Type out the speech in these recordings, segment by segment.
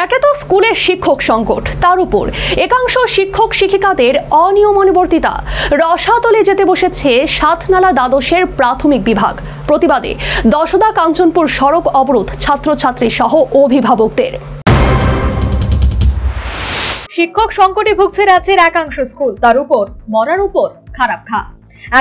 একে তো স্কুলের শিক্ষক সংকট, তার উপর একাংশ শিক্ষক শিক্ষিকাদের অনিয়ম অনুবর্তিতা। রসাতলে যেতে বসেছে সাতনালা দ্বাদশের প্রাথমিক বিভাগ। প্রতিবাদে দশদা কাঞ্চনপুর সড়ক অবরোধ ছাত্রছাত্রী সহ অভিভাবকদের। শিক্ষক সংকটে ভুগছে রাজ্যের একাংশ স্কুল, তার উপর মরার উপর খারাপ খা।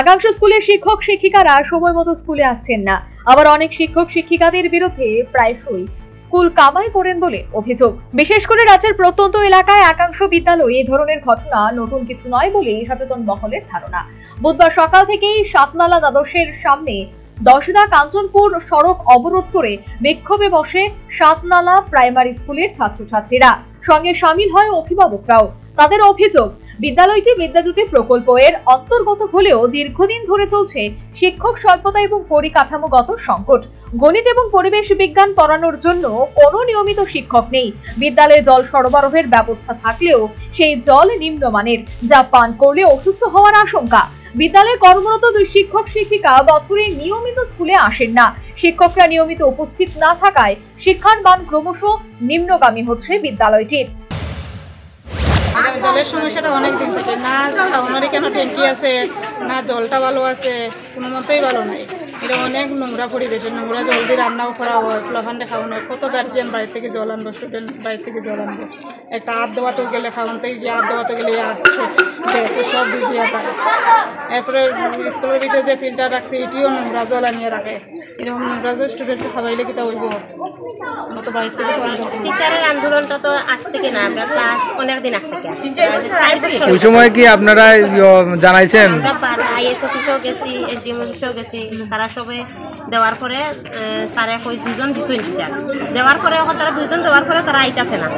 একাংশ স্কুলের শিক্ষক শিক্ষিকারা সময় মতো স্কুলে আসছেন না, আবার অনেক শিক্ষক শিক্ষিকাদের বিরুদ্ধে প্রায়শই স্কুল কামাই করেন বলে অভিযোগ। বিশেষ করে রাজ্যের প্রত্যন্ত এলাকায় একাংশ বিদ্যালয়ে এই ধরনের ঘটনা নতুন কিছু নয় বলে সচেতন মহলের ধারণা। বুধবার সকাল থেকেই সাতনালা দ্বাদশের সামনে দশদা কাঞ্চনপুর সড়ক অবরোধ করে বিক্ষোভে বসে সাতনালা প্রাইমারি স্কুলের ছাত্রছাত্রীরা, সঙ্গে সামিল হয় অভিভাবকরাও। তাদের অভিযোগ, বিদ্যালয়টি বিদ্যাজ্যোতি প্রকল্প এর অন্তর্গত হলেও দীর্ঘদিন ধরে চলছে শিক্ষক স্বল্পতা এবং পরিকাঠামোগত সংকট। গণিত এবং পরিবেশ বিজ্ঞান পড়ানোর জন্য কোনো নিয়মিত শিক্ষক নেই। বিদ্যালয়ে জল সরবরাহের ব্যবস্থা থাকলেও সেই জল নিম্নমানের, যা পান করলে অসুস্থ হওয়ার আশঙ্কা। বিদ্যালয়ে কর্মরত দুই শিক্ষক শিক্ষিকা বছরে নিয়মিত স্কুলে আসেন না। শিক্ষকরা নিয়মিত উপস্থিত না থাকায় শিক্ষার মান ক্রমশ নিম্নগামী হচ্ছে বিদ্যালয়টির। জলের সমস্যাটা অনেক দিন থেকে, না খাওয়ানোরই কেন ট্যাঙ্কি আছে, না জলটা ভালো আছে, কোনো মতেই ভালো নাই। এটা অনেক নোংরা পরিবেশ, নোংরা জল দিয়ে রান্নাও করা হয়, ফ্লাফান্ডে খাওয়ানো হয়। কত গার্জিয়ান বাড়ি থেকে জল আনবো, স্টুডেন্ট বাড়ি থেকে জল আনবো। একটা হাত দেওয়াতেও গেলে, খাওয়ানতে গিয়ে হাত দেওয়াতে গেলে সব বিজি আছে। এরপরে স্কুলের ভিতরে যে ফিল্টার রাখছে এটিও নোংরা জল আনিয়ে রাখে। এরকম নোংরা জল স্টুডেন্টকে খাওয়াইলে কি তা হইব? মতো বাড়ি থেকে টিচারের আন্দোলনটা তো আজ থেকে না, আমরা ক্লাস অনেক দিন আগ থেকে। ওই সময় কি আপনারা জানাইছেন? আইএস অফিসেও গেছি, এসডিএম অফিসেও গেছি, তারা সবে দেওয়ার পরে তারা কই দুজন দিচ্ছেন টিচার দেওয়ার পরে, এখন তারা দুজন দেওয়ার পরে তারা আইতাছে না।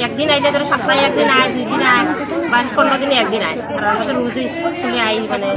একদিন আইলে ধরো সপ্তাহে একদিন আয়, 2 দিন আয়, বা 15 দিনে একদিন আয়। আর আমাদের রোজ স্কুলে আই মানে।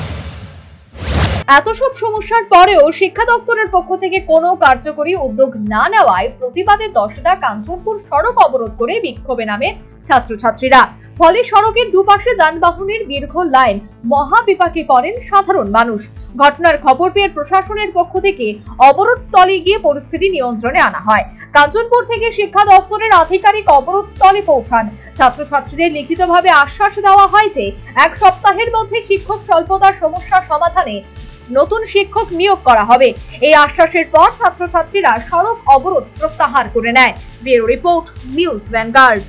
এত সব সমস্যার পরেও শিক্ষা দপ্তরের পক্ষ থেকে কোনো কার্যকরী উদ্যোগ না নেওয়ায় প্রতিবাদে দশদা কাঞ্চনপুর সড়ক অবরোধ করে বিক্ষোভে নামে ছাত্রছাত্রীরা। ফলে সড়কের দুপাশে যানবাহনের দীর্ঘ লাইন, মহাবিপাকে পড়েন সাধারণ মানুষ। ঘটনার খবর পেয়ে প্রশাসনের পক্ষ থেকে অবরোধ স্থলে গিয়ে পরিস্থিতি নিয়ন্ত্রণে আনা হয়। কাঞ্চনপুর থেকে শিক্ষা দপ্তরের আধিকারিক অবরোধ স্থলে পৌঁছান। ছাত্রছাত্রীদের লিখিতভাবে আশ্বাস দেওয়া হয় যে 1 সপ্তাহের মধ্যে শিক্ষক স্বল্পতার সমস্যা সমাধানে নতুন শিক্ষক নিয়োগ করা হবে। এই আশ্বাসের পর ছাত্রছাত্রীরা সড়ক অবরোধ প্রত্যাহার করে নেয়। Bureau report, news vanguard.